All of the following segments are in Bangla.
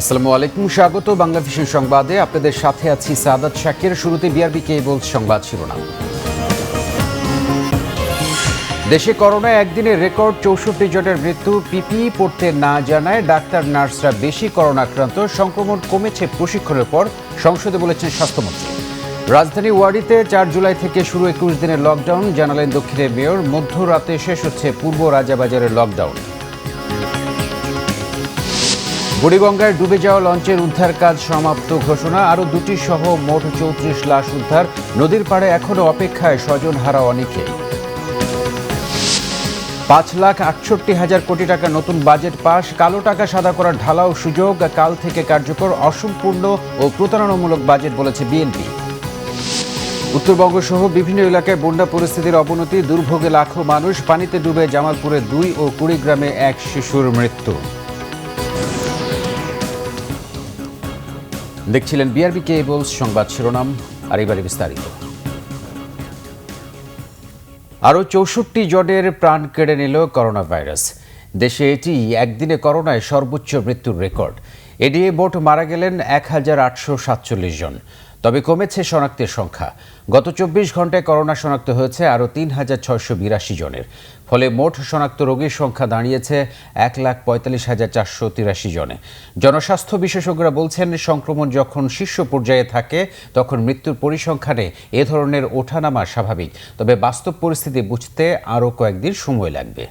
আসসালামু আলাইকুম, স্বাগত বাংলা ভিশন সংবাদে। আপনাদের সাথে আছি সাদাত শাকির। শুরুতে বিআরবি কেবল সংবাদ শিরোনাম। দেশে করোনায় একদিনে রেকর্ড 64 জনের মৃত্যু। পিপিই পড়তে না জানায় ডাক্তার নার্সরা বেশি করোনা আক্রান্ত। সংক্রমণ কমেছে প্রশিক্ষণের পর, সংসদে বলেছেন স্বাস্থ্যমন্ত্রী। রাজধানী ওয়ারীতে 4 জুলাই থেকে শুরু 21 দিনের লকডাউন, জানালেন দক্ষিণের মেয়র। মধ্যরাতে শেষ হচ্ছে পূর্ব রাজাবাজারের লকডাউন। বুড়িগঙ্গায় ডুবে যাওয়া লঞ্চের উদ্ধার কাজ সমাপ্ত ঘোষণা। আরও দুটি সহ মোট 34 লাশ উদ্ধার। নদীর পাড়ে এখনও অপেক্ষায় স্বজন হারা অনেকে। 5,68,000 কোটি টাকা নতুন বাজেট পাস। কালো টাকা সাদা করার ঢালাও সুযোগ, কাল থেকে কার্যকর। অসম্পূর্ণ ও প্রতারণামূলক বাজেট বলেছে বিএনপি। উত্তরবঙ্গ সহ বিভিন্ন এলাকায় বন্যা পরিস্থিতির অবনতি, দুর্ভোগে লাখো মানুষ। পানিতে ডুবে জামালপুরে 2 ও কুড়িগ্রামে 1 শিশুর মৃত্যু। দেখছিলেন বিআরবি কেবল সংবাদ শিরোনাম, আর এবারে বিস্তারিত। আরও 64 জনের প্রাণ কেড়ে নিল করোনা ভাইরাস। দেশে এটি একদিনে করোনায় সর্বোচ্চ মৃত্যুর রেকর্ড। এ নিয়ে মোট মারা গেলেন 1,847 জন। তবে কমেছে শনাক্তের সংখ্যা। গত 24 ঘন্টায় করোনা শনাক্ত হয়েছে আরও 3,682 জনের। ফলে মোট শনাক্ত রোগীর সংখ্যা দাঁড়িয়েছে 1,45,483 জনে। জনস্বাস্থ্য বিশেষজ্ঞরা বলছেন, সংক্রমণ যখন শীর্ষ পর্যায়ে থাকে তখন মৃত্যুর পরিসংখ্যানে এ ধরনের ওঠানামা স্বাভাবিক। তবে বাস্তব পরিস্থিতি বুঝতে আরও কয়েকদিন সময় লাগবে।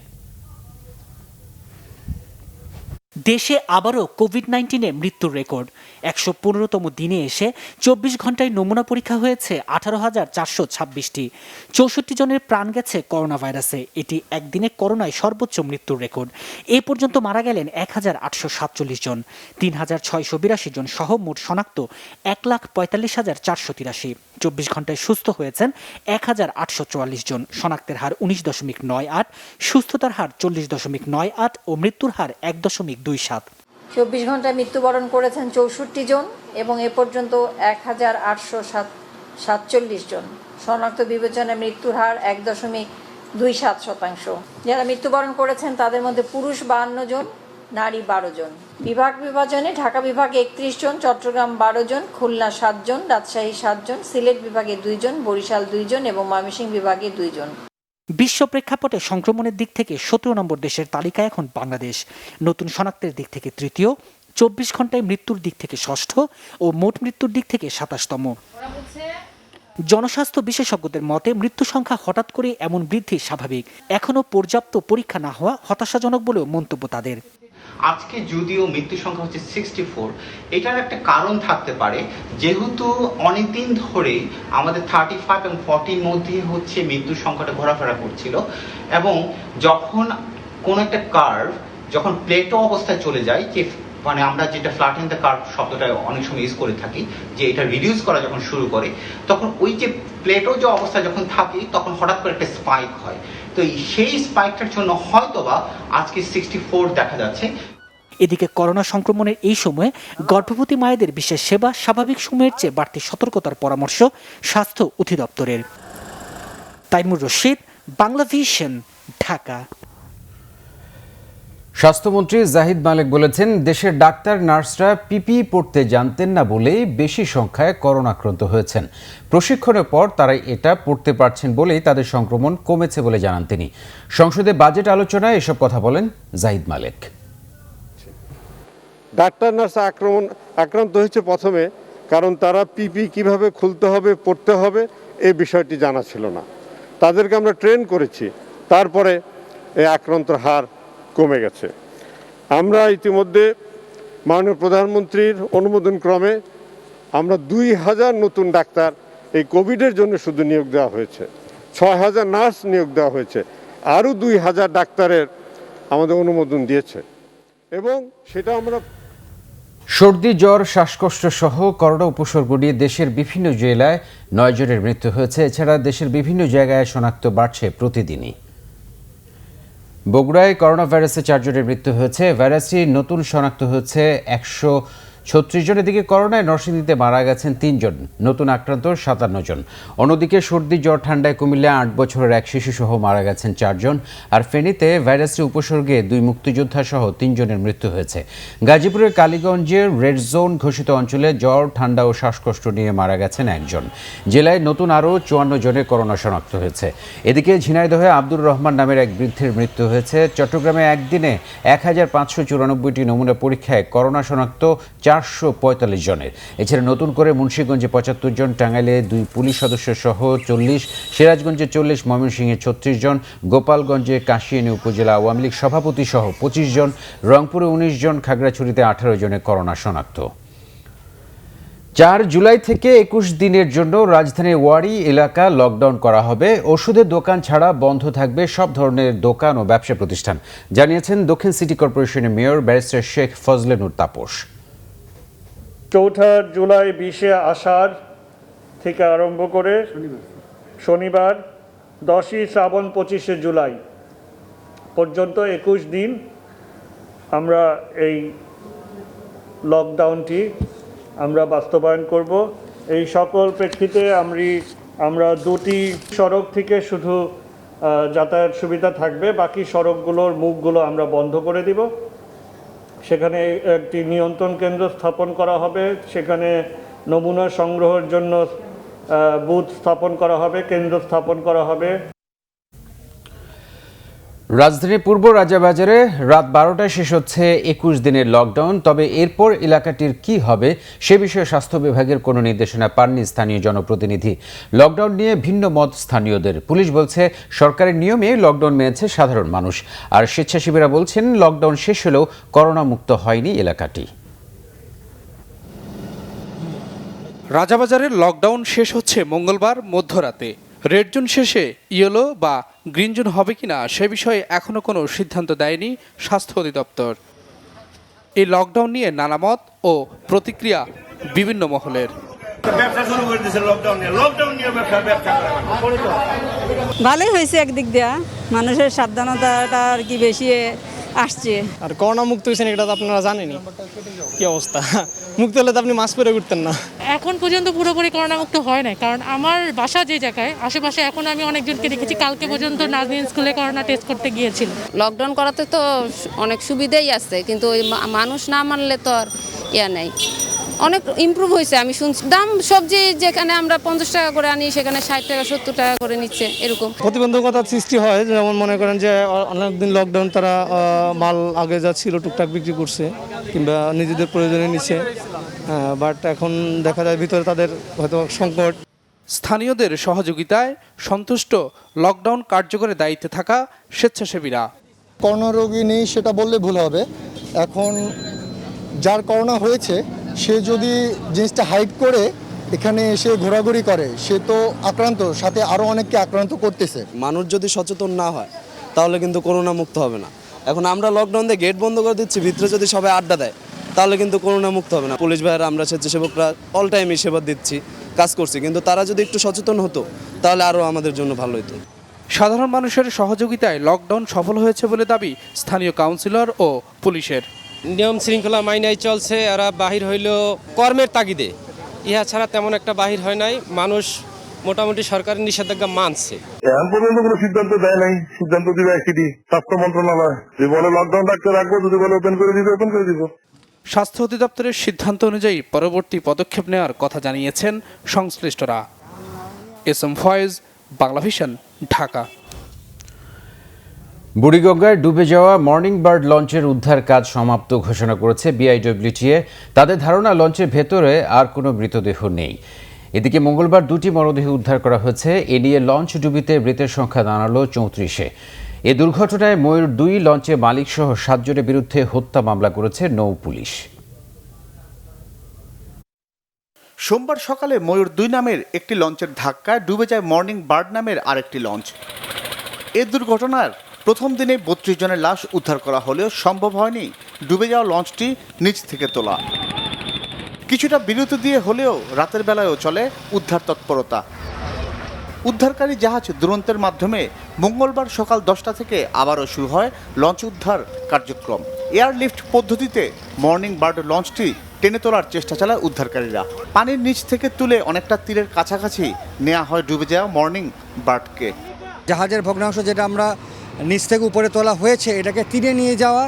দেশে আবারও কোভিড-19-এ মৃত্যুর রেকর্ড। 115তম দিনে এসে 24 ঘন্টায় নমুনা পরীক্ষা হয়েছে 18,426টি। 64 জনের প্রাণ গেছে করোনা ভাইরাসে। এটি একদিনে করোনায় সর্বোচ্চ মৃত্যুর রেকর্ড। এ পর্যন্ত মারা গেলেন 1,847 জন। 3,682 জন সহ মোট শনাক্ত 1,45,483। 24 ঘন্টায় সুস্থ হয়েছেন 1,844 জন। শনাক্তের হার 19.98, সুস্থতার হার 40.98 ও মৃত্যুর হার 1.27। 24 ঘন্টায় মৃত্যুবরণ করেছেন 64 জন এবং এ পর্যন্ত 1,847 জন। শনাক্ত বিবেচনায় মৃত্যুর হার 1.27%। যারা মৃত্যুবরণ করেছেন তাদের মধ্যে পুরুষ 52 জন, নারী 12 জন। বিভাগ বিভাজনে ঢাকা বিভাগে 31 জন, চট্টগ্রাম 12 জন, খুলনা 7 জন, রাজশাহী 7 জন, সিলেট বিভাগে 2 জন, বরিশাল 2 জন এবং ময়মনসিংহ বিভাগে 2 জন। বিশ্ব প্রেক্ষাপটে সংক্রমণের দিক থেকে 17 নম্বর দেশের তালিকায় এখন বাংলাদেশ। নতুন শনাক্তের দিক থেকে তৃতীয়, 24 ঘন্টায় মৃত্যুর দিক থেকে ষষ্ঠ ও মোট মৃত্যুর দিক থেকে 27তম। জনস্বাস্থ্য বিশেষজ্ঞদের মতে মৃত্যু সংখ্যা হঠাৎ করে এমন বৃদ্ধি স্বাভাবিক। এখনও পর্যাপ্ত পরীক্ষা না হওয়া হতাশাজনক বলেও মন্তব্য তাদের। আজকে যদিও মৃত্যু সংখ্যা হচ্ছে 64, এটার একটা কারণ থাকতে পারে, যেহেতু অনেকদিন ধরে আমাদের 35 এবং 40 মধ্যে হচ্ছে মৃত্যুর সংখ্যাটা ঘোরাফেরা করছিল, এবং যখন কোন একটা কার্ভ যখন প্লেটো অবস্থায় চলে যায়, যে মানে আমরা যেটা ফ্ল্যাটেন দ্য কার্ভ শব্দটা অনেক সময় ইউজ করে থাকি, যে এটা রিডিউস করা যখন শুরু করে, তখন ওই যে প্লেটো যে অবস্থা যখন থাকে তখন হঠাৎ করে একটা স্পাইক হয়। তো সেই স্পাইকটার জন্য হয়তোবা আজকে 64 দেখা যাচ্ছে। এদিকে করোনা সংক্রমণের এই সময়ে গর্ভবতী মায়েদের বিশেষ সেবা, স্বাভাবিক সময়ের চেয়ে বাড়তি সতর্কতার পরামর্শ স্বাস্থ্য অধিদপ্তরের। তাইমুর রশিদ, বাংলা ভিশন, ঢাকা। স্বাস্থ্যমন্ত্রী জাহিদ মালেক বলেছেন, দেশের ডাক্তার নার্সরা পিপিই পড়তে জানতেন না বলেই বেশি সংখ্যায় করোনা আক্রান্ত হয়েছেন। প্রশিক্ষণের পর তারাই এটা পড়তে পারছেন বলেই তাদের সংক্রমণ কমেছে বলে জানান তিনি। সংসদে বাজেট আলোচনায় এসব কথা বলেন জাহিদ মালেক। ডাক্তার নার্স আক্রান্ত হয়েছে প্রথমে, কারণ তারা পিপি কিভাবে খুলতে হবে, পড়তে হবে এই বিষয়টি জানা ছিল না। তাদেরকে আমরা ট্রেন করেছি, তারপরে এই আক্রান্তর হার কমে গেছে। আমরা ইতিমধ্যে মাননীয় প্রধানমন্ত্রীর অনুমোদন ক্রমে আমরা 2,000 নতুন ডাক্তার এই কোভিডের জন্য শুধু নিয়োগ দেওয়া হয়েছে। 6,000 নার্স নিয়োগ দেওয়া হয়েছে। আরও 2,000 ডাক্তারের আমাদের অনুমোদন দিয়েছে, এবং সেটা আমরা সর্দি, জ্বর, শ্বাসকষ্ট সহ করোনা উপসর্গ নিয়ে দেশের বিভিন্ন জেলায় 9 জনের মৃত্যু হয়েছে। এছাড়া দেশের বিভিন্ন জায়গায় শনাক্ত বাড়ছে প্রতিদিনই। বগুড়ায় করোনা ভাইরাসে 4 জনের মৃত্যু হয়েছে। ভাইরাসটি নতুন শনাক্ত হয়েছে 36 জন। এদিকে করোনায় নরসিংদীতে মারা গেছেন 3 জন, নতুন আক্রান্ত 57 জন। অন্যদিকে সর্দি জ্বর ঠান্ডায় কুমিল্লায় 8 বছরের এক শিশুসহ মারা গেছেন 4 জন। আর ফেনীতে ভাইরাসের উপসর্গে 2 মুক্তিযোদ্ধা সহ 3 জনের মৃত্যু হয়েছে। গাজীপুরের কালীগঞ্জের রেড জোন ঘোষিত অঞ্চলে জ্বর ঠান্ডা ও শ্বাসকষ্ট নিয়ে মারা গেছেন 1 জন। জেলায় নতুন আরও 54 জনের করোনা শনাক্ত হয়েছে। এদিকে ঝিনাইদহে আব্দুর রহমান নামের এক বৃদ্ধের মৃত্যু হয়েছে। চট্টগ্রামে একদিনে 1594টি নমুনা পরীক্ষায় করোনা শনাক্ত 445 জনের। এছাড়া নতুন করে মুন্সিগঞ্জে 75 জন, টাঙ্গাইলে 2 পুলিশ সদস্য সহ 40, সিরাজগঞ্জে 40, ময়মনসিংহে 36 জন, গোপালগঞ্জে কাশিয়ানী উপজেলা আওয়ামী লীগ সভাপতি সহ 25 জন, রংপুরে 19 জন, খাগড়াছড়িতে 18 জনের করোনা শনাক্ত। 4 জুলাই থেকে 21 দিনের জন্য রাজধানীর ওয়ারী এলাকা লকডাউন করা হবে। ওষুধের দোকান ছাড়া বন্ধ থাকবে সব ধরনের দোকান ও ব্যবসা প্রতিষ্ঠান, জানিয়েছেন দক্ষিণ সিটি কর্পোরেশনের মেয়র ব্যারিস্টার শেখ ফজলে নূর তাপস। 4 জুলাই 20 আষাঢ় থেকে আরম্ভ করে শনিবার 10 শ্রাবণ 25 জুলাই পর্যন্ত 21 দিন আমরা এই লকডাউনটি আমরা বাস্তবায়ন করব। এই সকল প্রেক্ষিতে আমরা 2টি সড়ক থেকে শুধু যাতায়াত সুবিধা থাকবে, বাকি সড়কগুলোর মুখগুলো আমরা বন্ধ করে দিব। সেখানে একটি নিয়ন্ত্রণ কেন্দ্র স্থাপন করা হবে, সেখানে নমুনা সংগ্রহের জন্য বুথ স্থাপন করা হবে, কেন্দ্র স্থাপন করা হবে। রাজধানীর পূর্ব রাজাবাজারে রাত 12টায় শেষ হচ্ছে 21 দিনের লকডাউন। তবে এরপর এলাকাটির কি হবে সে বিষয়ে স্বাস্থ্য বিভাগের কোনো নির্দেশনা পাননি স্থানীয় জনপ্রতিনিধি। লকডাউন নিয়ে ভিন্ন মত স্থানীয়দের। পুলিশ বলছে সরকারের নিয়মে লকডাউন মেনেছে সাধারণ মানুষ, আর স্বেচ্ছাসেবীরা বলছেন লকডাউন শেষ হলেও করোনা মুক্ত হয়নি এলাকাটি। রাজাবাজারের লকডাউন শেষ হচ্ছে মঙ্গলবার মধ্যরাতে। রেড জোন শেষে ইয়েলো বা গ্রিন জোন হবে কিনা সে বিষয়ে এখনও কোনো সিদ্ধান্ত দেয়নি স্বাস্থ্য অধিদপ্তর। এই লকডাউন নিয়ে নানা মত ও প্রতিক্রিয়া বিভিন্ন মহলের। ভালোই হয়েছে একদিক দিয়া, মানুষের সাবধানতাটা আর কি বেশি আসছে। আর করোনা মুক্ত হয়েছেন এটা তো আপনারা জানেনই কি অবস্থা। মুক্ত হলে তো আপনি মাস্ক পরে ঘুরতেন না। এখন পর্যন্ত পুরোপুরি করোনা মুক্ত হয় না, কারণ আমার বাসা যে জায়গায় আশেপাশে এখন আমি অনেকজনকে দেখেছি কালকে পর্যন্ত নাজনীন স্কুলে করোনা টেস্ট করতে গিয়েছিল। লকডাউন করাতে তো অনেক সুবিধাই আছে, কিন্তু ওই মানুষ না মানলে তো আর নেই। অনেক ইমপ্রুভ হয়েছে, আমি শুনছি। দাম সবজি যেখানে আমরা 50 টাকা করে আনি সেখানে 60 টাকা 70 টাকা করে নিচ্ছে, এরকম প্রতিবন্ধকতার সৃষ্টি হয়। যেমন মনে করেন যে অনেকদিন লকডাউন তারা মাল আগে যা ছিল টুকটাক বিক্রি করছে কিংবা নিজেদের প্রয়োজনে নিচ্ছে, বাট এখন দেখা যায় ভিতরে তাদের হয়তো সংকট। স্থানীয়দের সহযোগিতায় সন্তুষ্ট লকডাউন কার্যকরে দায়িত্বে থাকা স্বেচ্ছাসেবীরা। করোনা রোগী নেই সেটা বললে ভুল হবে। এখন যার করোনা হয়েছে সে যদি জিনিসটা হাইড করে এখানে এসে ঘোরাঘুরি করে, সে তো আক্রান্ত, সাথে আরও অনেককে আক্রান্ত করতেছে। মানুষ যদি সচেতন না হয় তাহলে কিন্তু করোনা মুক্ত হবে না। এখন আমরা লকডাউন দিয়ে গেট বন্ধ করে দিচ্ছি, ভিতরে যদি সবাই আড্ডা দেয় তাহলে কিন্তু করোনা মুক্ত হবে না। পুলিশ ভাইয়েরা, আমরা স্বেচ্ছাসেবকরা অল টাইমই সেবা দিচ্ছি, কাজ করছি, কিন্তু তারা যদি একটু সচেতন হতো তাহলে আরও আমাদের জন্য ভালো হতো। সাধারণ মানুষের সহযোগিতায় লকডাউন সফল হয়েছে বলে দাবি স্থানীয় কাউন্সিলর ও পুলিশের। নিয়ম শৃঙ্খলা মাইনাই চলছে, এরা বাহির হইল কর্মের তাগিদে, ইহা ছাড়া তেমন একটা বাহির হয় নাই। মানুষ মোটামুটি সরকারের নিষেধাজ্ঞা মানছে। এখন পর্যন্ত কোনো সিদ্ধান্ত দেয় নাই, সিদ্ধান্ত দিবে একটি স্বাস্থ্য মন্ত্রণালয়। যে বলে লকডাউন রাখতে রাখবো, যদি বলে ওপেন করে দিবে ওপেন করে দিব। স্বাস্থ্য অধিদপ্তরের সিদ্ধান্ত অনুযায়ী পরবর্তী পদক্ষেপ নেওয়ার কথা জানিয়েছেন সংশ্লিষ্টরা। এসএম ফয়েজ, বাংলা ভিশন, ঢাকা। বুড়িগঙ্গায় ডুবে যাওয়া মর্নিং বার্ড লঞ্চের উদ্ধার কাজ সমাপ্ত ঘোষণা করেছে বিআইডব্লিউটিএ। তাদের ধারণা লঞ্চের ভেতরে আর কোনো মৃতদেহ নেই। এদিকে মঙ্গলবার 2টি মরদেহ উদ্ধার করা হয়েছে। এ নিয়ে লঞ্চ ডুবিতে মৃতের সংখ্যা দাঁড়ালো 34-এ। এ দুর্ঘটনায় ময়ূর 2 লঞ্চে মালিকসহ 7 জনের বিরুদ্ধে হত্যা মামলা করেছে নৌ পুলিশ। সোমবার সকালে ময়ূর 2 নামের একটি লঞ্চের ধাক্কায় ডুবে যায় মর্নিং বার্ড নামের আরেকটি লঞ্চ। এ দুর্ঘটনার প্রথম দিনে 32 জনের লাশ উদ্ধার করা হলেও সম্ভব হয়নি ডুবে যাওয়া লঞ্চটি নিচ থেকে তোলা। কিছুটা বিরতি দিয়ে হলেও রাতের বেলায়ও চলে উদ্ধার তৎপরতা। উদ্ধারকারী জাহাজ দুরন্তের মাধ্যমে মঙ্গলবার সকাল 10টা থেকে আবারও শুরু হয় লঞ্চ উদ্ধার কার্যক্রম। এয়ারলিফট পদ্ধতিতে মর্নিং বার্ড লঞ্চটি টেনে তোলার চেষ্টা চালায় উদ্ধারকারীরা। পানির নিচ থেকে তুলে অনেকটা তীরের কাছাকাছি নেওয়া হয় ডুবে যাওয়া মর্নিং বার্ডকে। জাহাজের ভগ্নাংশ যেটা আমরা নিচ থেকে উপরে তোলা হয়েছে এটাকে তীরে নিয়ে যাওয়া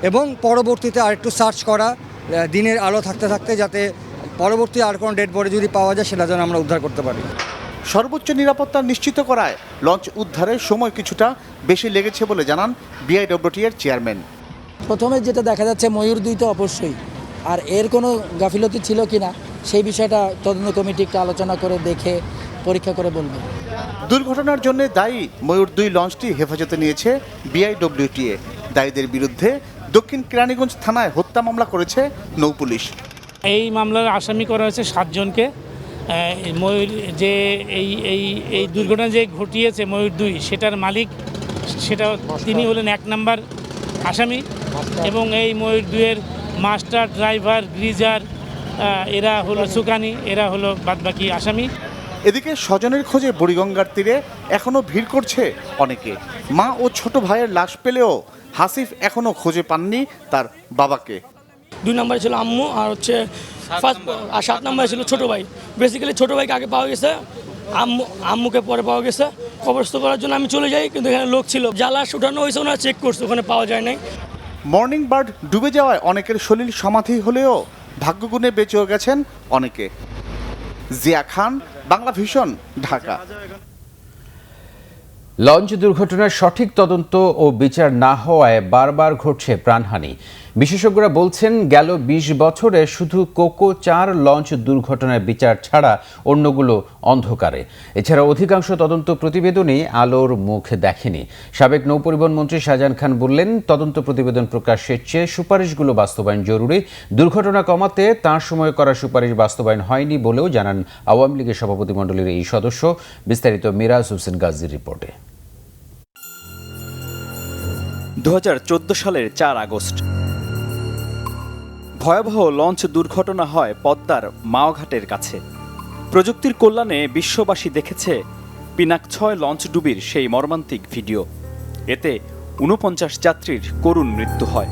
এবং পরবর্তীতে আরেকটু সার্চ করা দিনের আলো থাকতে থাকতে, যাতে পরবর্তী আর কোনো ডেড বডি যদি পাওয়া যায় সেটা যেন আমরা উদ্ধার করতে পারি। সর্বোচ্চ নিরাপত্তা নিশ্চিত করায় লঞ্চ উদ্ধারের সময় কিছুটা বেশি লেগেছে বলে জানান বিআইডব্লিউটি এর চেয়ারম্যান। প্রথমে যেটা দেখা যাচ্ছে ময়ূর 2 তো অবশ্যই, আর এর কোনো গাফিলতি ছিল কিনা সেই বিষয়টা তদন্ত কমিটি একটা আলোচনা করে দেখে পরীক্ষা করে বলবে। দুর্ঘটনার জন্য দায়ী ময়ূর 2 লঞ্চটি হেফাজতে নিয়েছে বিআইডব্লিউটিএ। দায়ীদের বিরুদ্ধে দক্ষিণ কেরানীগঞ্জ থানায় হত্যা মামলা করেছে নৌপুলিশ। এই মামলার আসামি করা হয়েছে 7 জনকে। ময়ূর যে এই দুর্ঘটনা যে ঘটিয়েছে ময়ূর 2 সেটার মালিক, সেটা তিনি হলেন 1 নম্বর আসামি, এবং এই ময়ূর 2 এর মাস্টার, ড্রাইভার, গ্রিজার এরা হলো সুকানি, এরা হলো বাদবাকি আসামি। এদিকে স্বজনের খোঁজে বুড়িগঙ্গার তীরে এখনো ভিড় করছে অনেকে। মা ও ছোট ভাইয়ের লাশ পেলেও হাসিফ এখনো খুঁজে পাননি তার বাবাকে। 2 নম্বরে ছিল আম্মু, আর হচ্ছে 7 নম্বরে ছিল ছোট ভাই। বেসিক্যালি ছোট ভাইকে আগে পাওয়া গেছে, আম্মুকে পরে পাওয়া গেছে। কবরস্থ করার জন্য আমি চলে যাই, কিন্তু এখানে লোক ছিল, জ্বালাশ উঠানো হয়েছে, ওনারা চেক করছে, ওখানে পাওয়া যায় নাই। মর্নিং বার্ড ডুবে যাওয়ায় অনেকের সলিল সমাধি হলেও ভাগ্যগুণে বেঁচেও গেছেন অনেকে। জিয়া খান, বাংলা ভিশন, ঢাকা। লঞ্চ দুর্ঘটনার সঠিক তদন্ত ও বিচার না হওয়ায় বারবার ঘটছে প্রাণহানি। বিশেষজ্ঞরা বলছেন গেল 20 বছরে শুধু কোকো 4 লঞ্চ দুর্ঘটনার বিচার ছাড়া অন্যগুলো অন্ধকারে। এছাড়া অধিকাংশ তদন্ত প্রতিবেদনই আলোর মুখ দেখেনি। সাবেক নৌপরিবহন মন্ত্রী শাহজাহান খান বললেন, তদন্ত প্রতিবেদন প্রকাশের চেয়ে সুপারিশগুলো বাস্তবায়ন জরুরি। দুর্ঘটনা কমাতে তাঁর সময় করা সুপারিশ বাস্তবায়ন হয়নি বলেও জানান আওয়ামী লীগের সভাপতিমণ্ডলীর এই সদস্য। বিস্তারিত মিরাজ হোসেন গাজীর রিপোর্টে। 2014 সালের 4 আগস্ট ভয়াবহ লঞ্চ দুর্ঘটনা হয় পদ্মার মাওঘাটের কাছে। প্রযুক্তির কল্যাণে বিশ্ববাসী দেখেছে পিনাক 6 লঞ্চ ডুবির সেই মর্মান্তিক ভিডিও। এতে 49 যাত্রীর করুণ মৃত্যু হয়।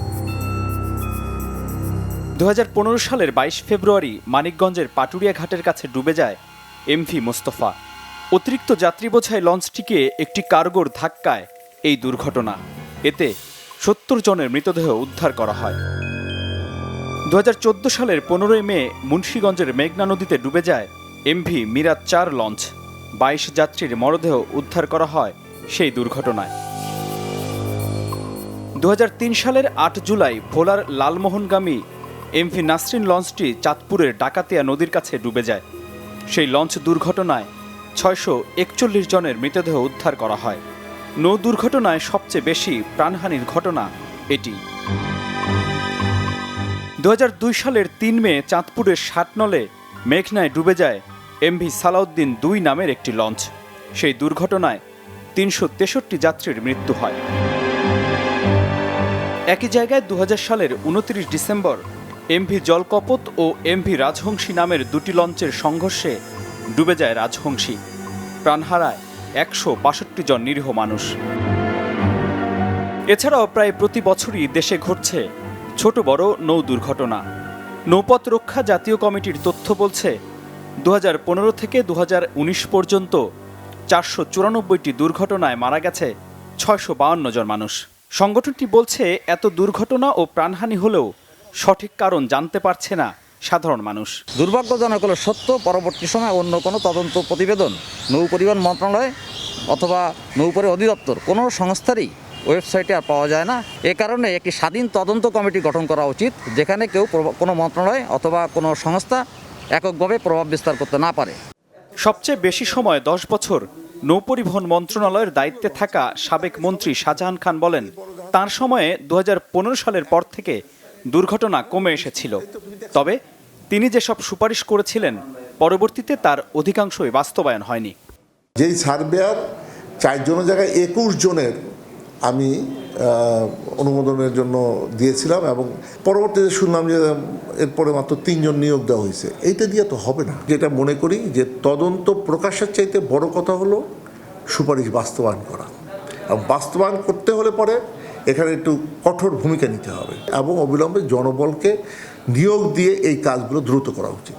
2015 সালের 22 ফেব্রুয়ারি মানিকগঞ্জের পাটুরিয়া ঘাটের কাছে ডুবে যায় এমভি মোস্তফা। অতিরিক্ত যাত্রী বোঝাই লঞ্চটিকে একটি কার্গোর ধাক্কায় এই দুর্ঘটনা। এতে 70 জনের মৃতদেহ উদ্ধার করা হয়। 2014 সালের 15 মে মুন্সিগঞ্জের মেঘনা নদীতে ডুবে যায় এমভি মিরাজ 4 লঞ্চ। 22 যাত্রীর মরদেহ উদ্ধার করা হয় সেই দুর্ঘটনায়। 2003 সালের 8 জুলাই ভোলার লালমোহনগামী এমভি নাসরিন লঞ্চটি চাঁদপুরের ডাকাতিয়া নদীর কাছে ডুবে যায়। সেই লঞ্চ দুর্ঘটনায় 641 জনের মৃতদেহ উদ্ধার করা হয়। নৌ দুর্ঘটনায় সবচেয়ে বেশি প্রাণহানির ঘটনা এটি। 2002 সালের 3 মে চাঁদপুরের 60 নলে মেঘনায় ডুবে যায় এমভি সালাউদ্দিন 2 নামের একটি লঞ্চ। সেই দুর্ঘটনায় 363 যাত্রীর মৃত্যু হয়। একই জায়গায় 2000 সালের 29 ডিসেম্বর এমভি জলকপত ও এমভি রাজহংসী নামের 2টি লঞ্চের সংঘর্ষে ডুবে যায় রাজহংসী। প্রাণ হারায় 162 জন নিরীহ মানুষ। এছাড়াও প্রায় প্রতি বছরই দেশে ঘটছে ছোট বড় নৌ দুর্ঘটনা। নৌপথ রক্ষা জাতীয় কমিটির তথ্য বলছে 2015 থেকে 2019 পর্যন্ত 494টি দুর্ঘটনায় মারা গেছে 652 জন মানুষ। সংগঠনটি বলছে এত দুর্ঘটনা ও প্রাণহানি হলেও সঠিক কারণ জানতে পারছে না সাধারণ মানুষ। দুর্ভাগ্যজনক হলো সত্য, পরবর্তী সময় অন্য কোনো তদন্ত প্রতিবেদন নৌ পরিবহন মন্ত্রণালয় অথবা নৌপরি অধিদপ্তর কোনো সংস্থারই ওয়েবসাইটে আর পাওয়া যায় না। এ কারণে একটি স্বাধীন তদন্ত কমিটি গঠন করা উচিত, যেখানে কেউ কোনো মন্ত্রণালয় অথবা কোনো সংস্থা এককভাবে প্রভাব বিস্তার করতে না পারে। সবচেয়ে বেশি সময় 10 বছর নৌপরিবহন মন্ত্রণালয়ের দায়িত্বে থাকা সাবেক মন্ত্রী শাহজাহান খান বলেন, তার সময়ে 2015 সালের পর থেকে দুর্ঘটনা কমে এসেছিল। তবে তিনি যেসব সুপারিশ করেছিলেন পরবর্তীতে তার অধিকাংশই বাস্তবায়ন হয়নি। যেই সার্ভেয়ার 4 জনের জায়গায় 21 জনের আমি অনুমোদনের জন্য দিয়েছিলাম এবং পরবর্তীতে শুনলাম যে এরপরে মাত্র 3 জন নিয়োগ দেওয়া হয়েছে। এইটা দিয়ে তো হবে না। যেটা মনে করি যে তদন্ত প্রকাশের চাইতে বড় কথা হলো সুপারিশ বাস্তবায়ন করা, এবং বাস্তবায়ন করতে হলে পরে এখানে একটু কঠোর ভূমিকা নিতে হবে এবং অবিলম্বে জনবলকে নিয়োগ দিয়ে এই কাজগুলো দ্রুত করা উচিত।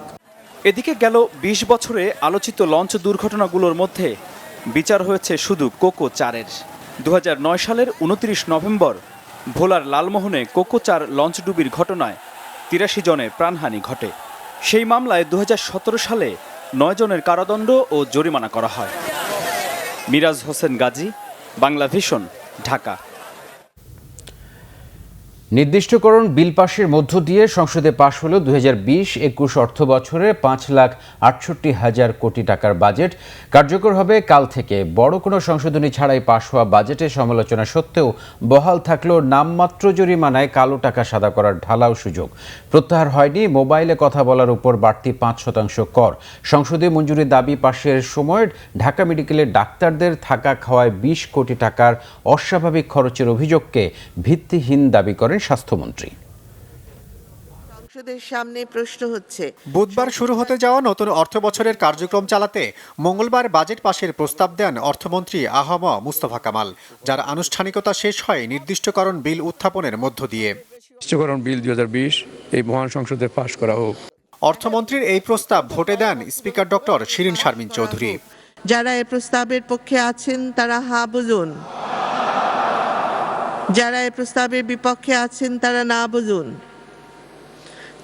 এদিকে গেল ২০ বছরে আলোচিত লঞ্চ দুর্ঘটনাগুলোর মধ্যে বিচার হয়েছে শুধু কোকো ৪-এর। ২০০৯ সালের ২৯ নভেম্বর ভোলার লালমোহনে কোকো ৪ লঞ্চ ডুবির ঘটনায় ৮৩ জনের প্রাণহানি ঘটে। সেই মামলায় ২০১৭ সালে ৯ জনের কারাদণ্ড ও জরিমানা করা হয়। মিরাজ হোসেন গাজী, বাংলা ভিশন, ঢাকা। নির্দিষ্টকরণ বিল পাশের মধ্য দিয়ে সংসদে পাশ হল ২০২০-২১ অর্থ বছরে ৫,৬৮,০০০ কোটি টাকার বাজেট। কার্যকর হবে কাল থেকে। বড় কোনো সংশোধনী ছাড়াই পাশ হওয়া বাজেটে সমালোচনা সত্ত্বেও বহাল থাকলেও নামমাত্র জরিমানায় কালো টাকা সাদা করার ঢালাও সুযোগ। প্রত্যাহার হয়নি মোবাইলে কথা বলার উপর বাড়তি ৫% কর। সংসদে মঞ্জুরির দাবি পাশের সময় ঢাকা মেডিকেলের ডাক্তারদের থাকা খাওয়ায় ২০ কোটি টাকার অস্বাভাবিক খরচের অভিযোগকে ভিত্তিহীন দাবি করেন স্বাস্থ্যমন্ত্রী। সংসদের সামনে প্রশ্ন হচ্ছে, বুধবার শুরু হতে যাওয়া নতুন অর্থ বছরের কার্যক্রম চালাতে মঙ্গলবার বাজেট পাশের প্রস্তাব দেন অর্থমন্ত্রী আহম মুস্তফা কামাল, যার আনুষ্ঠানিকতা শেষ হয় নির্দিষ্টকরণ বিল উত্থাপনের মধ্য দিয়ে। নির্দিষ্টকরণ বিল ২০২০ এই মহান সংসদে পাশ করা হোক। অর্থমন্ত্রীর এই প্রস্তাব ভোটে দেন স্পিকার ডক্টর শিরিন শারমিন চৌধুরী। যারা এই প্রস্তাবের পক্ষে আছেন তারা হা বুঝুন, যারা এই প্রস্তাবের বিপক্ষে আছেন তারা না বুঝুন।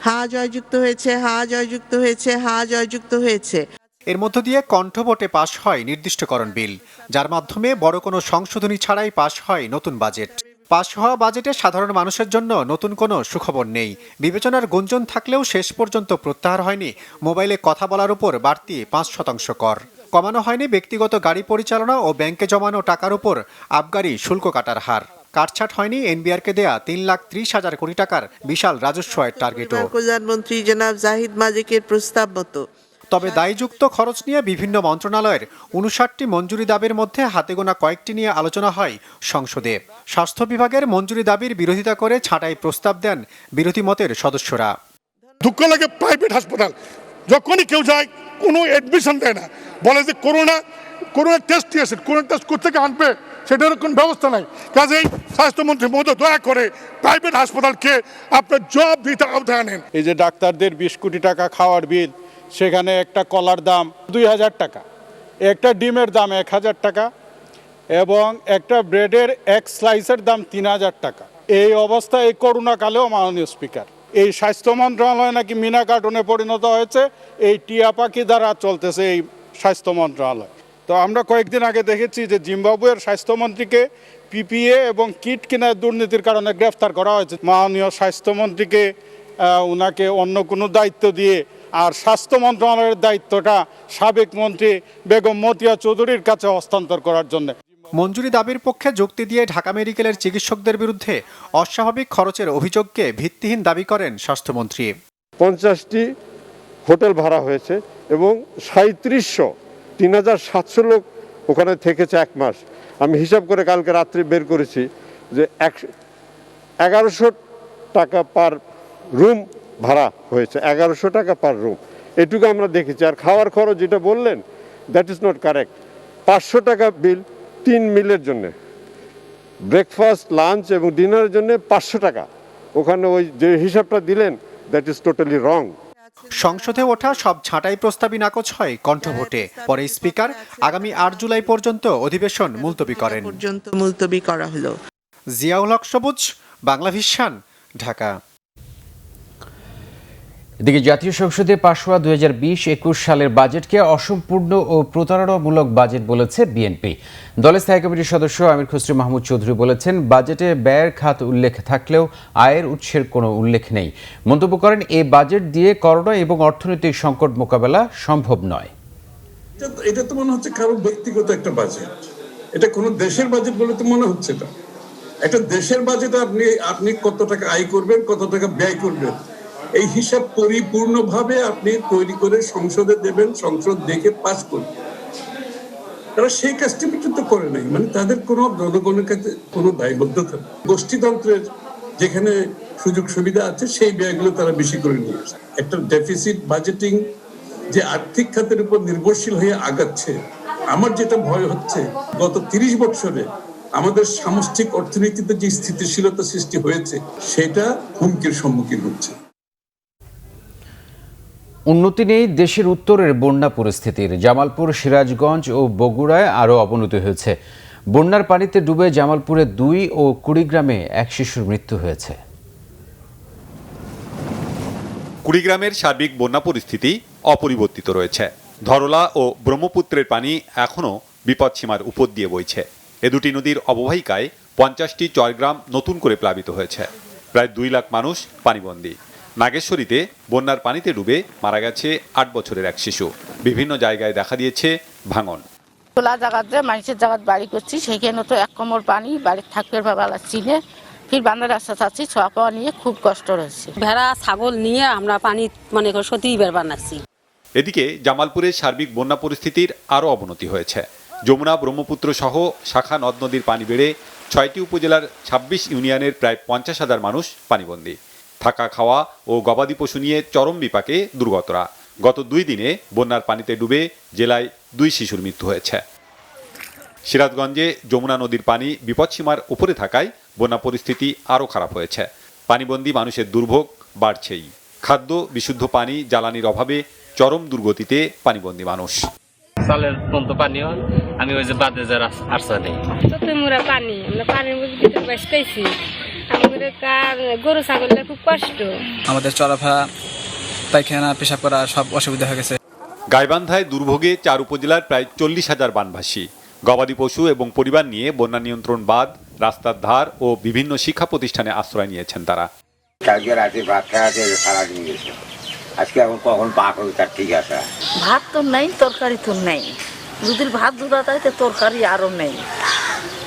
হা জয়যুক্ত হয়েছে, হা জয়যুক্ত হয়েছে, হা জয়যুক্ত হয়েছে। এর মধ্য দিয়ে কণ্ঠভোটে পাশ হয় নির্দিষ্টকরণ বিল, যার মাধ্যমে বড় কোনো সংশোধনী ছাড়াই পাশ হয় নতুন বাজেট। পাশ হওয়া বাজেটে সাধারণ মানুষের জন্য নতুন কোনো সুখবর নেই। বিবেচনার গুঞ্জন থাকলেও শেষ পর্যন্ত প্রত্যাহার হয়নি মোবাইলে কথা বলার উপর বাড়তি ৫% কর। কমানো হয়নি ব্যক্তিগত গাড়ি পরিচালনা ও ব্যাংকে জমানো টাকার উপর আবগারি শুল্ক কাটার হার। কাটছাট হয়নি এনবিআরকে দেয়া ৩,৩০,০০০ কোটি টাকার বিশাল রাজস্ব আয়ের টার্গেটও। প্রধানমন্ত্রী জনাব জাহিদ মাজিকের প্রস্তাব মতো। তবে দায়যুক্ত খরচ নিয়ে বিভিন্ন মন্ত্রণালয়ের ৫৯টি মঞ্জুরি দাবির মধ্যে হাতে গোনা কয়েকটি নিয়ে আলোচনা হয় সংসদে। স্বাস্থ্য বিভাগের মঞ্জুরি দাবির বিরোধিতা করে ছাঁটাই প্রস্তাব দেন বিরোধী মতের সদস্যরা। দুঃখ লাগে, প্রাইভেট হাসপাতাল যখনই কেউ যায় কোনো অ্যাডমিশন দেয় না, বলে যে করোনা টেস্ট দিয়েছে, করোনা টেস্ট কোথেকে আনবে সেটার কোনো ব্যবস্থা নাই। কাজেই স্বাস্থ্যমন্ত্রী মহোদয় দয়া করে প্রাইভেট হাসপাতালকে আপনার জবাব দিতে আওতায় আনেন। এই যে ডাক্তারদের ২০ কোটি টাকা খাওয়ার বিল, সেখানে একটা কলার দাম ২,০০০ টাকা, একটা ডিমের দাম ১,০০০ টাকা এবং একটা ব্রেডের এক স্লাইসের দাম ৩,০০০ টাকা। এই অবস্থা এই করোনাকালেও মাননীয় স্পিকার, এই স্বাস্থ্য মন্ত্রণালয় নাকি মিনা কার্টুনে পরিণত হয়েছে। এই টিয়া পাখি দ্বারা চলতেছে এই স্বাস্থ্য মন্ত্রণালয়। তো আমরা কয়েকদিন আগে দেখেছি যে জিম্বাবুয়ের স্বাস্থ্যমন্ত্রীকে পিপিএ এবং কিট কেনার দুর্নীতির কারণে গ্রেফতার করা হয়েছে। মাননীয় স্বাস্থ্যমন্ত্রীকে ওনাকে অন্য কোনো দায়িত্ব দিয়ে আর স্বাস্থ্য মন্ত্রণালয়ের দায়িত্বটা সাবেক মন্ত্রী বেগম মতিয়া চৌধুরীর কাছে হস্তান্তর করার জন্য। মঞ্জুরি দাবির পক্ষে যুক্তি দিয়ে ঢাকা মেডিকেলের চিকিৎসকদের বিরুদ্ধে অস্বাভাবিক খরচের অভিযোগকে ভিত্তিহীন দাবি করেন স্বাস্থ্যমন্ত্রী। 50টি হোটেল ভাড়া হয়েছে এবং ৩,৭০০ লোক ওখানে থেকেছে 1 মাস। আমি হিসাব করে কালকে রাত্রি বের করেছি যে ১১০০ টাকা পার রুম ভাড়া হয়েছে, ১১০০ টাকা পার রুম, এটুকু আমরা দেখেছি। আর খাওয়ার খরচ যেটা বললেন, দ্যাট ইজ নট কারেক্ট। ৫০০ টাকা বিল 3 মিলের জন্য, ব্রেকফাস্ট, লাঞ্চ এবং ডিনারের জন্য ৫০০ টাকা। ওখানে ওই যে হিসাবটা দিলেন, দ্যাট ইজ টোটালি রং। সংসদে ওঠা সব ছাঁটাই প্রস্তাবই নাকচ হয় কণ্ঠভোটে। পরে স্পিকার আগামী ৮ জুলাই পর্যন্ত অধিবেশন মুলতবি করেন। মুলতবি করা হলো। জিয়াউল হক সবুজ, বাংলা ভিশন, ঢাকা। এদিকে জাতীয় সংসদে পাশ হওয়া ২০২০-২১ সালের বাজেটকে অসম্পূর্ণ ও প্রতারণামূলক বাজেট বলেছে বিএনপি। দলের স্থায়ী কমিটির সদস্য আমির খসরু মাহমুদ চৌধুরী বলেছেন, বাজেটে ব্যয়ের খাত উল্লেখ থাকলেও আয়ের উৎসের কোনো উল্লেখ নেই। মন্তব্য করেন, এই বাজেট দিয়ে করোনা এবং অর্থনৈতিক সংকট মোকাবেলা সম্ভব নয়। এটা তো মনে হচ্ছে কারো ব্যক্তিগত একটা বাজেট, এটা কোনো দেশের বাজেট বলে তো মনে হচ্ছে না। একটা দেশের বাজেটে আপনি কত টাকা আয় করবেন, কত টাকা ব্যয় করবেন, এই হিসাব পরিপূর্ণভাবে আপনি তৈরি করে সংসদে দেবেন, সংসদ দেখে পাস করবে। তারা সেই কাজটি পর্যন্ত করে নাই, মানে তাদের কোনো জনগণের কাছে কোনো দায়বদ্ধতা নেই। গোষ্ঠীতন্ত্রের যেখানে সুযোগ সুবিধা আছে সেই ব্যয়গুলো তারা বেশি করে নিয়ে আসে। একটা ডেফিসিট বাজেটিং যে আর্থিক খাতের উপর নির্ভরশীল হয়ে আগাচ্ছে, আমার যেটা ভয় হচ্ছে গত ৩০ বছরে আমাদের সামষ্টিক অর্থনীতিতে যে স্থিতিশীলতা সৃষ্টি হয়েছে সেটা হুমকির সম্মুখীন হচ্ছে। উন্নতি নেই দেশের উত্তরের বন্যা পরিস্থিতির। জামালপুর, সিরাজগঞ্জ ও বগুড়ায় আরও অবনতি হয়েছে। বন্যার পানিতে ডুবে জামালপুরে 2 ও কুড়িগ্রামে এক শিশুর মৃত্যু হয়েছে। কুড়িগ্রামের সার্বিক বন্যা পরিস্থিতি অপরিবর্তিত রয়েছে। ধরলা ও ব্রহ্মপুত্রের পানি এখনও বিপদসীমার উপর দিয়ে বইছে। এ দুটি নদীর অববাহিকায় 50টি চরগ্রাম নতুন করে প্লাবিত হয়েছে। প্রায় 2 লাখ মানুষ পানিবন্দী। নাগেশ্বরীতে বন্যার পানিতে ডুবে মারা গেছে 8 বছরের এক শিশু। বিভিন্ন জায়গায় দেখা দিয়েছে ভাঙন। খোলা জায়গাতে মানুষের জায়গায় বাড়ি করছি, সেখানে তো 1 কোমর পানি, বাড়ির থাকবে ভাবা চিনে ফির বান্দার রাস্তা চাচ্ছি, ছোঁয়া পাওয়া নিয়ে খুব কষ্ট রয়েছে। ভেড়া ছাগল নিয়ে আমরা পানি সত্যিই বের বানাচ্ছি। এদিকে জামালপুরের সার্বিক বন্যা পরিস্থিতির আরও অবনতি হয়েছে। যমুনা, ব্রহ্মপুত্র সহ শাখা নদ নদীর পানি বেড়ে 6টি উপজেলার 26 ইউনিয়নের প্রায় 50,000 মানুষ পানিবন্দী। থাকা, খাওয়া ও গবাদি পশু নিয়ে চরম বিপাকে দুর্গতরা। গত 2 দিনে বন্যার পানিতে ডুবে জেলায় 2 শিশুর মৃত্যু হয়েছে। সিরাজগঞ্জে যমুনা নদীর পানি বিপদসীমার উপরে থাকায় বন্যা পরিস্থিতি আরও খারাপ হয়েছে। পানিবন্দী মানুষের দুর্ভোগ বাড়ছেই। খাদ্য, বিশুদ্ধ পানি, জ্বালানির অভাবে চরম দুর্গতিতে পানিবন্দী মানুষ। সালের পর্যন্ত পানি হয়, আমি ওই যে বাদে যে আরসা নেই মোরা পানি, আমরা পানির মধ্যে বাঁচতেছি। আমাদের গরু ছাগলের খুব কষ্ট। আমাদের চলাফেরা, পায়খানা, পেশাব করা সব অসুবিধা হয়ে গেছে। গাইবান্ধায় দুর্ভোগে 4 উপজেলার প্রায় 40,000 বানভাসী। গবাদি পশু এবং পরিবার নিয়ে বন্যা নিয়ন্ত্রণ বাঁধ, রাস্তার ধার ও বিভিন্ন শিক্ষা প্রতিষ্ঠানে আশ্রয় নিয়েছেন তারা। কালকে রাতে ভাত খাওয়াতে সারা দিন গেছে, আজকে এখন কখন পাক হবে তার ঠিক আছে। ভাত তো নেই, তরকারি তো নেই। যদি ভাত দুটা তাই তো তরকারি আরও নেই,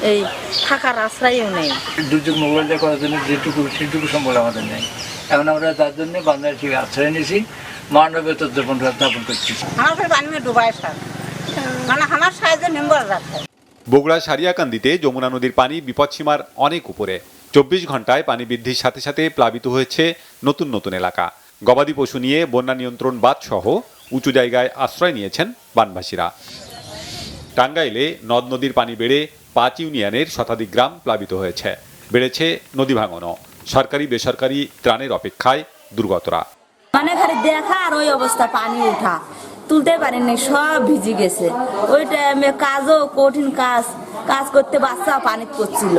এই থাকার আশ্রয়ও নেই। দুর্যোগ মোকাবিলা করার জন্য যেটুকু সেটুকু সম্বল আমাদের নেই। এখন আমরা তার জন্য বাংলার ঠিক আশ্রয় নিয়েছি, মানবের তর্পণ যাপন করছি। বগুড়া সারিয়াকান্দিতে যমুনা নদীর পানি বিপদসীমার অনেক উপরে। 24 ঘন্টায় পানি বৃদ্ধির সাথে সাথে প্লাবিত হয়েছে নতুন নতুন এলাকা। গবাদি পশু নিয়ে বন্যা নিয়ন্ত্রণ বাঁধ সহ উঁচু জায়গায় আশ্রয় নিয়েছেন বানভাসীরা। টাঙ্গাইলে নদ নদীর পানি বেড়ে 5 ইউনিয়নের শতাধিক গ্রাম প্লাবিত হয়েছে। বেড়েছে নদী ভাঙনও। সরকারি বেসরকারি ত্রাণের অপেক্ষায় দুর্গতরা। মানে খালি দেখা আর ওই অবস্থা, পানি উঠা তুলতে পারেননি, সব ভিজে গেছে। ওই টাইমে কাজও কঠিন, কাজ করতে বাচ্চা পানিতে পড়ছিল,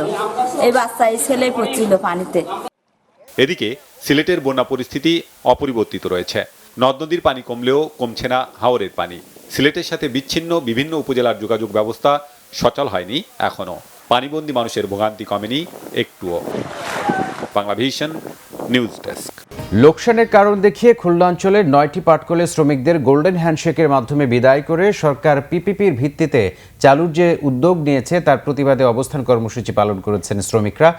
এই বাচ্চা এই ছেলে পড়ছিল পানিতে। এদিকে সিলেটের বন্যা পরিস্থিতি অপরিবর্তিত রয়েছে। নদ নদীর পানি কমলেও কমছে না হাওরের পানি। সিলেটের সাথে বিচ্ছিন্ন বিভিন্ন উপজেলার যোগাযোগ ব্যবস্থা সচল হয়নি এখনও। পানিবন্দী মানুষের ভোগান্তি কমেনি একটুও। Bangla vision news desk. লোকসানের কারণ দেখিয়ে খুলনা অঞ্চলের 9টি পাটকলের শ্রমিকদের গোল্ডেন হ্যান্ডশেকের মাধ্যমে বিদায় করে সরকার পিপিপির ভিত্তিতে চালুর যে উদ্যোগ নিয়েছে তার প্রতিবাদে অবস্থান কর্মসূচি পালন করেছেন শ্রমিকরা।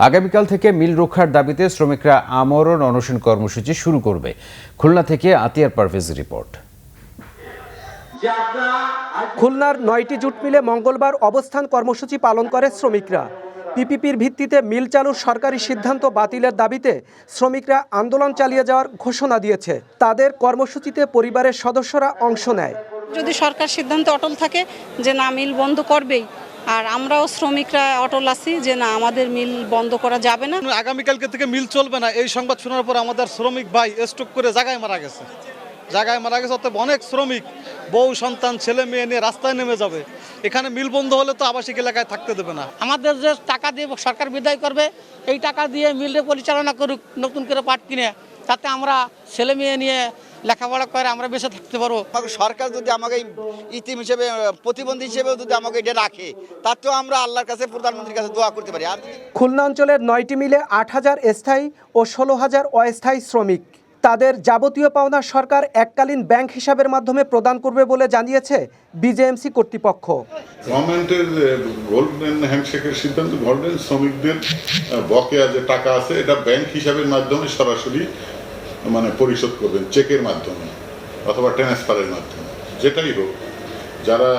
আগামীকাল থেকে মিল রক্ষার দাবিতে শ্রমিকরা আমরণ অনশন কর্মসূচি শুরু করবে। খুলনা থেকে আতিয়ার পারভেজ রিপোর্ট। খুলনার 9টি জুট মিলে মঙ্গলবার অবস্থান কর্মসূচি পালন করে শ্রমিকরা। পিপিপির ভিত্তিতে মিল চালুর সরকারি সিদ্ধান্ত বাতিলের দাবিতে শ্রমিকরা আন্দোলন চালিয়ে যাওয়ার ঘোষণা দিয়েছে। তাদের কর্মসূচিতে পরিবারের সদস্যরা অংশ নেয়। যদি সরকার সিদ্ধান্ত অটল থাকে যে না মিল বন্ধ করবেই, আর আমরাও শ্রমিকরা অটল আছি যে না আমাদের মিল বন্ধ করা যাবে না। আগামীকালকে থেকে মিল চলবে না, এই সংবাদ শোনার পর আমাদের শ্রমিক ভাই স্ট্রোক করে জায়গায় মারা গেছে। অর্থাৎ অনেক শ্রমিক বউ সন্তান ছেলে মেয়ে নিয়ে রাস্তায় নেমে যাবে। এখানে মিল বন্ধ হলে তো আবাসিক এলাকায় থাকতে দেবে না। আমাদের যে টাকা দিয়ে সরকার বিদায় করবে, এই টাকা দিয়ে মিলটা পরিচালনা করুক নতুন করে পাট কিনে, তাতে আমরা ছেলে মেয়ে নিয়ে লেখাপড়া করে আমরা বেঁচে থাকতে পারবো। সরকার যদি আমাকে ইতিম হিসেবে, প্রতিবন্ধী হিসেবে যদি আমাকে এটা রাখে, তাতেও আমরা আল্লাহর কাছে, প্রধানমন্ত্রীর কাছে দোয়া করতে পারি। আর খুলনা অঞ্চলের 9টি মিলে 8,000 স্থায়ী ও 16,000 অস্থায়ী শ্রমিক। তাদের যাবতীয় পাওনা সরকার এককালীন ব্যাংক হিসাবের মাধ্যমে প্রদান করবে বলে জানিয়েছে বিজেএমসি কর্তৃপক্ষ। গভর্নমেন্টের গোল্ডেন হ্যান্ডশেকের সিদ্ধান্ত, গোল্ডেন শ্রমিকদের বকেয়া যে টাকা আছে এটা ব্যাংক হিসাবের মাধ্যমে সরাসরি পরিশোধ করবেন, চেকের মাধ্যমে অথবা ট্রান্সফারের মাধ্যমে, যেটাই হোক। যারা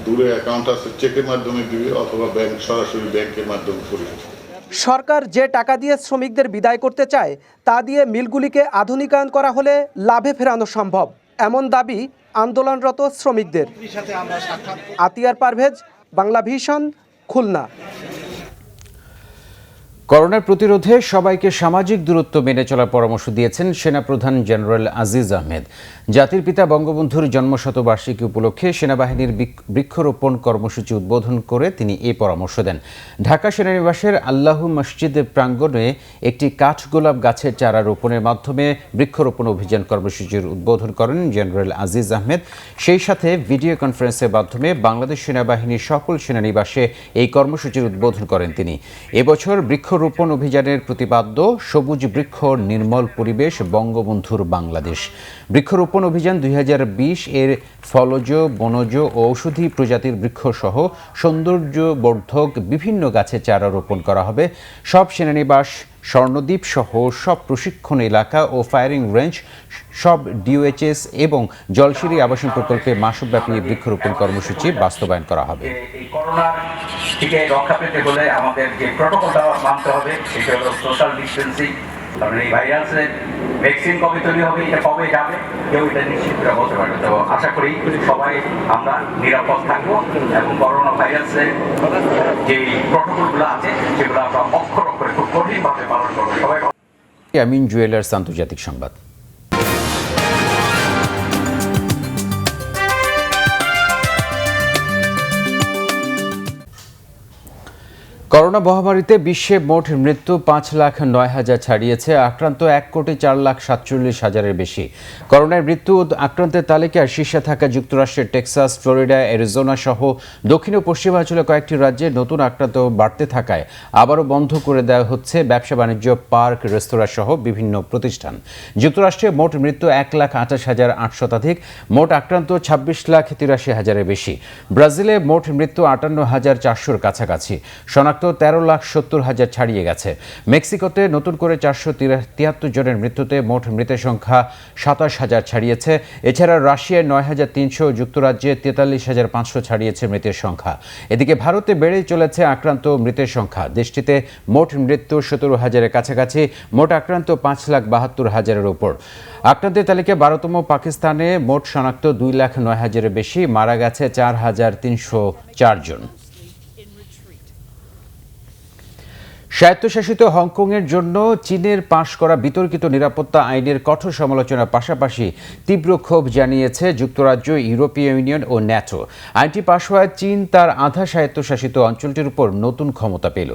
দূরে অ্যাকাউন্ট আছে চেকের মাধ্যমে দিবে অথবা সরাসরি ব্যাংকের মাধ্যমে পরিশোধ। সরকার যে টাকা দিয়ে শ্রমিকদের বিদায় করতে চায় তা দিয়ে মিলগুলিকে আধুনিকায়ন করা হলে লাভে ফেরানো সম্ভব, এমন দাবি আন্দোলনরত শ্রমিকদের। আতিয়ার পারভেজ, বাংলা ভিশন, খুলনা। করোনার প্রতিরোধে সবাইকে সামাজিক দূরত্ব মেনে চলার পরামর্শ দিয়েছেন সেনাপ্রধান জেনারেল আজিজ আহমেদ। জাতির পিতা বঙ্গবন্ধুর জন্মশতবার্ষিকী উপলক্ষে সেনাবাহিনীর বৃক্ষরোপণ কর্মসূচি উদ্বোধন করে তিনি এই পরামর্শ দেন। ঢাকা সেনানিবাসের আল্লাহ মসজিদ প্রাঙ্গণে একটি কাঠগোলাপ গাছের চারা রোপণের মাধ্যমে বৃক্ষরোপণ অভিযান কর্মসূচির উদ্বোধন করেন জেনারেল আজিজ আহমেদ। সেই সাথে ভিডিও কনফারেন্সের মাধ্যমে বাংলাদেশ সেনাবাহিনীর সকল সেনানিবাসে এই কর্মসূচির উদ্বোধন করেন তিনি। এবছর বৃক্ষরোপণ অভিযানের প্রতিপাদ্য সবুজ বৃক্ষ নির্মল পরিবেশ বঙ্গবন্ধুর বাংলাদেশ। বৃক্ষরোপণ অভিযান 2020 এর ফলজ, বনজ ও ঔষধি প্রজাতির বৃক্ষসহ সৌন্দর্যবর্ধক বিভিন্ন গাছের চারা রোপণ করা হবে। সব সেনানিবাস, স্বর্ণদ্বীপ সহ সব প্রশিক্ষণ এলাকা ও ফায়ারিং রেঞ্জ, সব ডিওএইচএস এবং জলশিরি আবাসন প্রকল্পে মাসব্যাপী বৃক্ষরোপণ কর্মসূচি বাস্তবায়ন করা হবে। এই করোনা থেকে রক্ষা পেতে হলে আমাদের যে প্রটোকলটা মানতে হবে সেটা হলো সোশ্যাল ডিস্টেন্সিং। কারণ এই ভাইরাসের ভ্যাকসিন কবে তৈরি হবে, এটা কবে যাবে, কেউ এটা নিশ্চিত করে বলতে পারবে। তো আশা করি সবাই আমরা নিরাপদ থাকবো এবং করোনা ভাইরাসের যে প্রটোকলগুলো আছে সেগুলো আমরা অক্ষর অক্ষরে খুব কঠিনভাবে পালন করবো। সবাই আমিন জুয়েলার্স আন্তর্জাতিক সংবাদ। করোনা মহামারীতে বিশ্বে মোট মৃত্যু 5,09,000 ছাড়িয়েছে। আক্রান্ত 1,04,47,000-এর বেশি। করোনায় মৃত্যু আক্রান্তের তালিকায় শীর্ষে থাকা যুক্তরাষ্ট্রের টেক্সাস, ফ্লোরিডা, অ্যারিজোনা সহ দক্ষিণ ও পশ্চিমাঞ্চলের কয়েকটি রাজ্যে নতুন আক্রান্ত বাড়তে থাকায় আবারও বন্ধ করে দেওয়া হচ্ছে ব্যবসা বাণিজ্য, পার্ক, রেস্তোরাঁ সহ বিভিন্ন প্রতিষ্ঠান। যুক্তরাষ্ট্রে মোট মৃত্যু 1,28,008 শতাধিক, মোট আক্রান্ত 26,83,000-এর বেশি। ব্রাজিলে মোট মৃত্যু 58,400-র কাছাকাছি, শনাক্ত 13,70,000 ছাড়িয়ে গেছে। মেক্সিকোতে নতুন করে 473 জনের মৃত্যুতে মোট মৃতের সংখ্যা 27,000 ছাড়িয়েছে। এছাড়া রাশিয়ায় 9,300, যুক্তরাজ্যে 43,500 ছাড়িয়েছে মৃতের সংখ্যা। এদিকে ভারতে বেড়েই চলেছে আক্রান্ত মৃতের সংখ্যা। দেশটিতে মোট মৃত্যু 17,000-এর কাছাকাছি, মোট আক্রান্ত 5,72,000-এর ওপর। আক্রান্তের তালিকায় 12তম পাকিস্তানে মোট শনাক্ত 2,09,000-এর বেশি, মারা গেছে 4,304 জন। স্বায়ত্তশাসিত হংকংয়ের জন্য চীনের পাশ করা বিতর্কিত নিরাপত্তা আইনের কঠোর সমালোচনার পাশাপাশি তীব্র ক্ষোভ জানিয়েছে যুক্তরাজ্য, ইউরোপীয় ইউনিয়ন ও ন্যাটো। আইনটি পাশ হওয়ায় চীন তার আধা স্বায়ত্তশাসিত অঞ্চলটির উপর নতুন ক্ষমতা পেল।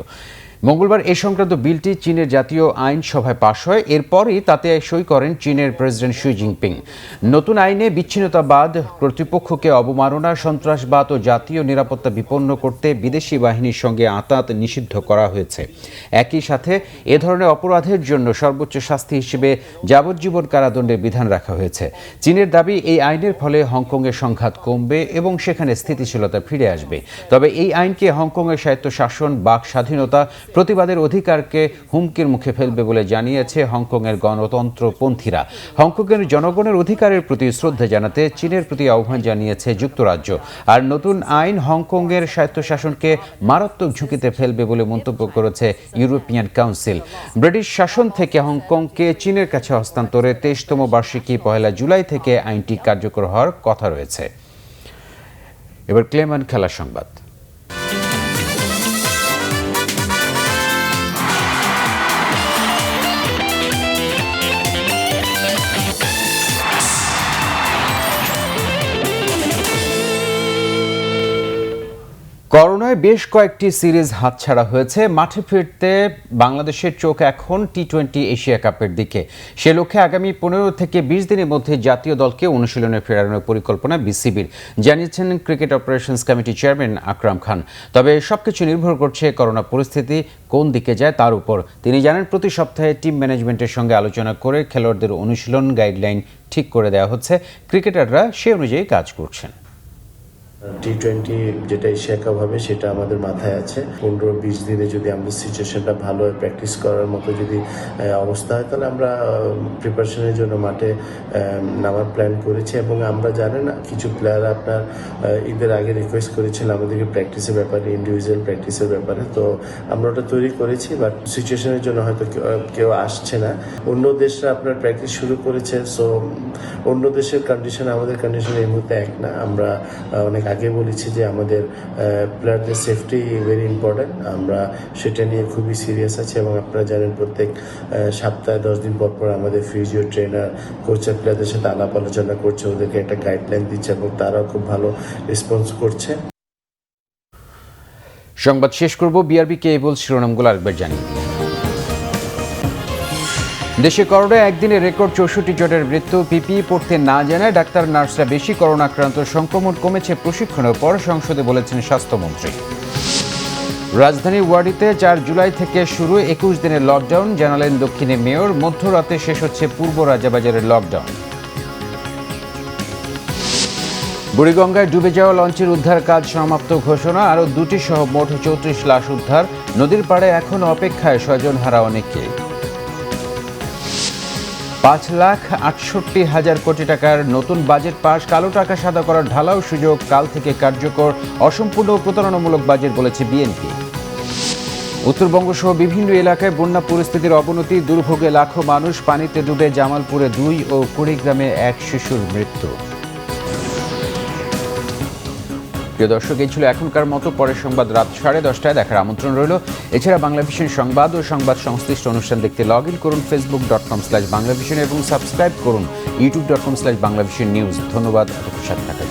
মঙ্গলবার এ সংক্রান্ত বিলটি চীনের জাতীয় আইন সভায় পাশ হয়। এরপরই তাতে সই করেন চীনের প্রেসিডেন্ট শি জিনপিং। নতুন আইনে বিচ্ছিন্নতাবাদ, কর্তৃপক্ষকে অবমাননা, সন্ত্রাসবাদ ও জাতীয় নিরাপত্তা বিপন্ন করতে বিদেশি বাহিনীর সঙ্গে আঁতাত নিষিদ্ধ করা হয়েছে। একই সাথে এ ধরনের অপরাধের জন্য সর্বোচ্চ শাস্তি হিসেবে যাবজ্জীবন কারাদণ্ডের বিধান রাখা হয়েছে। চীনের দাবি, এই আইনের ফলে হংকংয়ের সংঘাত কমবে এবং সেখানে স্থিতিশীলতা ফিরে আসবে। তবে এই আইনকে হংকংয়ের স্বায়ত্তশাসন, বাক স্বাধীনতা, প্রতিবাদের অধিকারকে হুমকির মুখে ফেলবে বলে জানিয়েছে হংকংয়ের গণতন্ত্রপন্থীরা। হংকংয়ের জনগণের অধিকারের প্রতি শ্রদ্ধা জানাতে চীনের প্রতি আহ্বান জানিয়েছে যুক্তরাজ্য। আর নতুন আইন হংকংয়ের স্বায়ত্তশাসনকে মারাত্মক ঝুঁকিতে ফেলবে বলে মন্তব্য করেছে ইউরোপিয়ান কাউন্সিল। ব্রিটিশ শাসন থেকে হংকংকে চীনের কাছে হস্তান্তরে 23তম বার্ষিকী 1 জুলাই থেকে আইনটি কার্যকর হওয়ার কথা রয়েছে। এবার ক্লেমান খেলার সংবাদ। করোনায় বেশ কয়েকটি সিরিজ হাতছাড়া হয়েছে। মাঠে ফিরতে বাংলাদেশের চোখ এখন টি-20 এশিয়া কাপের দিকে। সে লক্ষ্যে আগামী 15 থেকে 20 দিনের মধ্যে জাতীয় দলকে অনুশীলনে ফেরানোর পরিকল্পনা বিসিবির, জানিয়েছেন cricket operations committee chairman Akram Khan. তবে সবকিছু নির্ভর করছে করোনা পরিস্থিতি কোন দিকে যায় তার উপর। তিনি জানান, প্রতি সপ্তাহে টিম ম্যানেজমেন্টের সঙ্গে আলোচনা করে খেলোয়াড়দের অনুশীলন গাইডলাইন ঠিক করে দেওয়া হচ্ছে। ক্রিকেটাররা সে অনুযায়ী কাজ করছেন। টি-20 যেটা এশিয়া কাপ হবে সেটা আমাদের মাথায় আছে। 15-20 দিনে যদি আমাদের সিচুয়েশনটা ভালো হয়, প্র্যাকটিস করার মতো যদি অবস্থা হয়, তাহলে আমরা প্রিপারেশনের জন্য মাঠে নামার প্ল্যান করেছি। এবং আমরা জানেন কিছু প্লেয়ার আপনার ঈদের আগে রিকোয়েস্ট করেছিল আমাদেরকে প্র্যাকটিসের ব্যাপারে, ইন্ডিভিজুয়াল প্র্যাকটিসের ব্যাপারে, তো আমরা ওটা তৈরি করেছি। বাট সিচুয়েশনের জন্য হয়তো কেউ আসছে না। অন্য দেশরা আপনার প্র্যাকটিস শুরু করেছে, সো অন্য দেশের কন্ডিশন আমাদের কন্ডিশন এই মুহূর্তে এক না। আমরা অনেক আগে বলেছি যে আমাদের প্লেয়ারদের সেফটি ভেরি ইম্পর্ট্যান্ট, আমরা সেটা নিয়ে খুবই সিরিয়াস আছি এবং আপনারা জানেন প্রত্যেক সপ্তাহে 10 দিন পর পর আমাদের ফিজিও ট্রেনার কোচের প্লেয়ারদের সাথে আলাপ আলোচনা করছে, ওদেরকে একটা গাইডলাইন দিচ্ছে এবং তারাও খুব ভালো রেসপন্স করছে। সংবাদ শেষ করব বিআরবি কেবল শিরোনামগুলো আরেকবার জানিয়ে দিই। দেশে করোনায় একদিনে রেকর্ড 64 জনের মৃত্যু। পিপিই পড়তে না জানায় ডাক্তার নার্সরা বেশি করোনা আক্রান্ত, সংক্রমণ কমেছে প্রশিক্ষণের পর, সংসদে বলেছেন স্বাস্থ্যমন্ত্রী। রাজধানী ওয়াডিতে 4 জুলাই থেকে শুরু 21 দিনের লকডাউন, জানালেন দক্ষিণে মেয়র। মধ্যরাতে শেষ হচ্ছে পূর্ব রাজাবাজারের লকডাউন। বুড়িগঙ্গায় ডুবে যাওয়া লঞ্চের উদ্ধার কাজ সমাপ্ত ঘোষণা, আরও 2টি সহ মোট 34 লাশ উদ্ধার। নদীর পাড়ে এখনও অপেক্ষায় স্বজন হারা অনেকে। 5,68,000 কোটি টাকার নতুন বাজেট পাস, কালো টাকা সাদা করার ঢালাও সুযোগ, কাল থেকে কার্যকর। অসম্পূর্ণ ও প্রতারণামূলক বাজেট বলেছে বিএনপি। উত্তরবঙ্গ সহ বিভিন্ন এলাকায় বন্যা পরিস্থিতির অবনতি, দুর্ভোগে লাখো মানুষ। পানিতে ডুবে জামালপুরে 2 ও কুড়িগ্রামে 1 শিশুর মৃত্যু। প্রিয় দর্শক, এই ছিল এখনকার মতো। পরের সংবাদ রাত 10:30টায় দেখার আমন্ত্রণ রইল। এছাড়া বাংলাভিশন সংবাদ ও সংবাদ সংশ্লিষ্ট অনুষ্ঠান দেখতে লগ ইন করুন facebook.com/বাংলাভিশন এবং সাবস্ক্রাইব করুন youtube.com/বাংলাভিশন নিউজ। ধন্যবাদ সাথে থাকার জন্য।